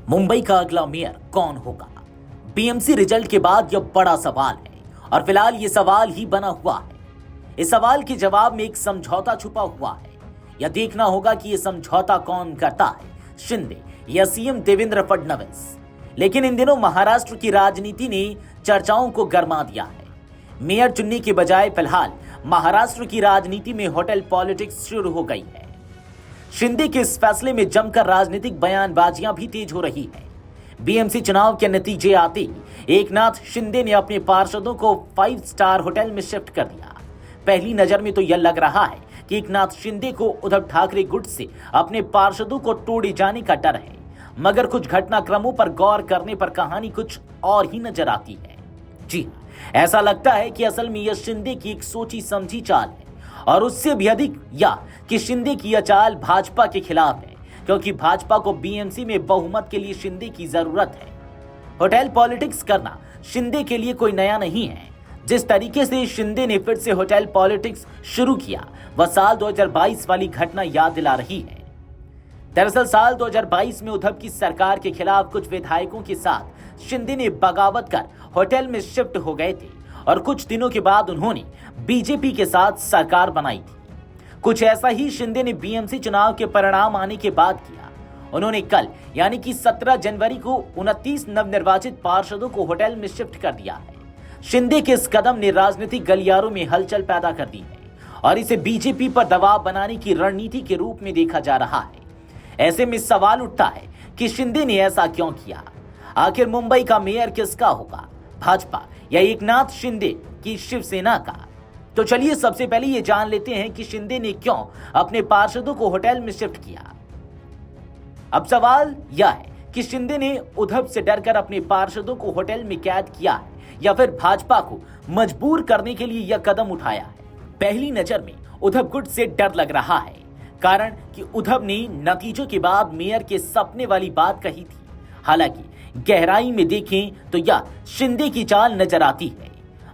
मुंबई का अगला मेयर कौन होगा? बीएमसी रिजल्ट के बाद यह बड़ा सवाल है और फिलहाल ये सवाल ही बना हुआ है। इस सवाल के जवाब में एक समझौता छुपा हुआ है। यह देखना होगा कि यह समझौता कौन करता है, शिंदे या सीएम देवेंद्र फडणवीस। लेकिन इन दिनों महाराष्ट्र की राजनीति ने चर्चाओं को गर्मा दिया है। मेयर चुनने के बजाय फिलहाल महाराष्ट्र की राजनीति में होटल पॉलिटिक्स शुरू हो गई है। शिंदे के इस फैसले में जमकर राजनीतिक बयानबाजियां भी तेज हो रही है। बीएमसी चुनाव के नतीजे आते ही एकनाथ शिंदे ने अपने पार्षदों को 5 स्टार होटल में शिफ्ट कर दिया। पहली नजर में तो यह लग रहा है कि एकनाथ शिंदे को उद्धव ठाकरे गुट से अपने पार्षदों को तोड़े जाने का डर है, मगर कुछ घटनाक्रमों पर गौर करने पर कहानी कुछ और ही नजर आती है। जी हाँ, ऐसा लगता है कि असल में यह शिंदे की एक सोची समझी चाल है और उससे भी अधिक, या कि शिंदे की यह चाल भाजपा के खिलाफ है, क्योंकि भाजपा को बीएमसी में बहुमत के लिए शिंदे की जरूरत है। होटल पॉलिटिक्स करना शिंदे के लिए कोई नया नहीं है। जिस तरीके से शिंदे ने फिर से होटल पॉलिटिक्स शुरू किया, वह साल 2022 वाली घटना याद दिला रही है। दरअसल साल 2022 में उद्धव की सरकार के खिलाफ कुछ विधायकों के साथ शिंदे ने बगावत कर होटल में शिफ्ट हो गए थे और कुछ दिनों के बाद उन्होंने बीजेपी के साथ सरकार बनाई थी। कुछ ऐसा ही शिंदे ने बीएमसी चुनाव के परिणाम आने के बाद किया। उन्होंने कल यानी कि 17 जनवरी को 29 नवनिर्वाचित पार्षदों को होटल में शिफ्ट कर दिया है। शिंदे के इस कदम ने राजनीतिक गलियारों में हलचल पैदा कर दी है और इसे बीजेपी पर दबाव बनाने की रणनीति के रूप में देखा जा रहा है। ऐसे में सवाल उठता है कि शिंदे ने ऐसा क्यों किया? आखिर मुंबई का मेयर किसका होगा, भाजपा या एकनाथ शिंदे की शिवसेना का? तो चलिए सबसे पहले ये जान लेते हैं कि शिंदे ने क्यों अपने पार्षदों को होटल में शिफ्ट किया। अब सवाल यह है कि शिंदे ने उद्धव से डरकर अपने पार्षदों को होटल में कैद किया है या फिर भाजपा को मजबूर करने के लिए यह कदम उठाया है। पहली नजर में उद्धव गुट से डर लग रहा है, कारण कि उद्धव ने नतीजों के बाद मेयर के सपने वाली बात कही थी। हालांकि गहराई में देखें तो यह शिंदे की चाल नजर आती है।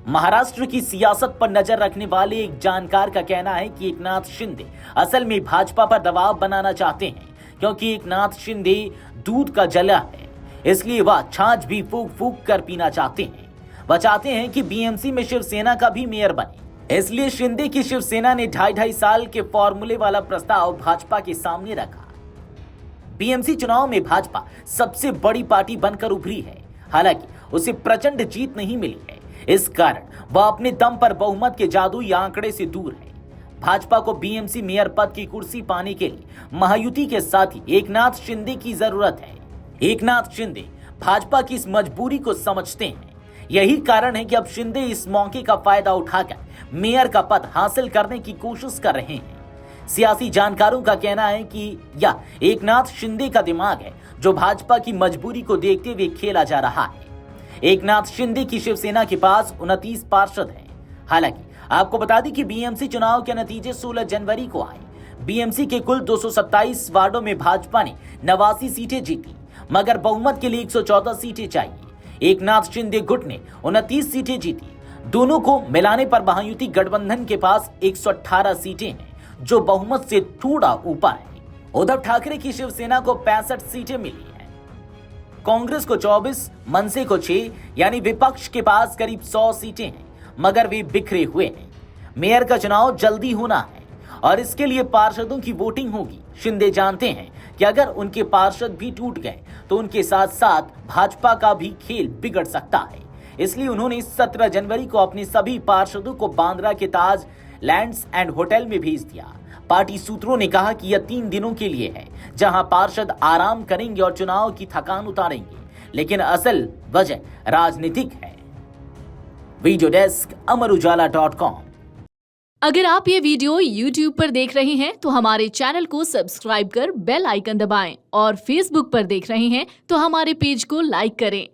महाराष्ट्र की सियासत पर नजर रखने वाले एक जानकार का कहना है कि एकनाथ शिंदे असल में भाजपा पर दबाव बनाना चाहते हैं, क्योंकि एकनाथ शिंदे दूध का जला है, इसलिए वह छाछ भी फूक फूक कर पीना चाहते हैं। वह चाहते हैं कि बीएमसी में शिवसेना का भी मेयर बने, इसलिए शिंदे की शिवसेना ने 2.5 साल के फॉर्मूले वाला प्रस्ताव भाजपा के सामने रखा। बीएमसी चुनाव में भाजपा सबसे बड़ी पार्टी बनकर उभरी है, हालांकि उसे प्रचंड जीत नहीं मिली है। इस कारण वह अपने दम पर बहुमत के जादुई आंकड़े से दूर है। भाजपा को बीएमसी मेयर पद की कुर्सी पाने के लिए महायुति के साथ ही एकनाथ शिंदे की जरूरत है। एकनाथ शिंदे भाजपा की इस मजबूरी को समझते हैं। यही कारण है कि अब शिंदे इस मौके का फायदा उठाकर मेयर का पद हासिल करने की कोशिश कर रहे हैं। सियासी जानकारों का कहना है कि यह एकनाथ शिंदे का दिमाग है, जो भाजपा की मजबूरी को देखते हुए खेला जा रहा है। एकनाथ शिंदे की शिवसेना के पास 29 पार्षद हैं। हालांकि आपको बता दें कि बीएमसी चुनाव के नतीजे 16 जनवरी को आए। बीएमसी के कुल 227 वार्डों में भाजपा ने 89 सीटें जीती, मगर बहुमत के लिए 114 सीटें चाहिए। एकनाथ शिंदे गुट ने 29 सीटें जीती। दोनों को मिलाने पर महायुति गठबंधन के पास 118 सीटें हैं, जो बहुमत से थोड़ा ऊपर है। उद्धव ठाकरे की शिवसेना को 65 सीटें मिली हैं, कांग्रेस को 24, मनसे को 6, यानी विपक्ष के पास करीब 100 सीटें हैं, मगर वे बिखरे हुए हैं। मेयर का चुनाव जल्दी होना है और इसके लिए पार्षदों की वोटिंग होगी। शिंदे जानते हैं कि अगर उनके पार्षद भी टूट गए तो उनके साथ साथ भाजपा का भी खेल बिगड़ सकता है। इसलिए उन्होंने 17 जनवरी को अपने सभी पार्षदों को बांद्रा के ताज लैंड्स एंड होटल में भेज दिया। पार्टी सूत्रों ने कहा कि यह 3 दिनों के लिए है, जहां पार्षद आराम करेंगे और चुनाव की थकान उतारेंगे, लेकिन असल वजह राजनीतिक है। वीडियो डेस्क अमरउजाला.com। अगर आप ये वीडियो YouTube पर देख रहे हैं तो हमारे चैनल को सब्सक्राइब कर बेल आइकन दबाएं और Facebook पर देख रहे हैं तो हमारे पेज को लाइक करें।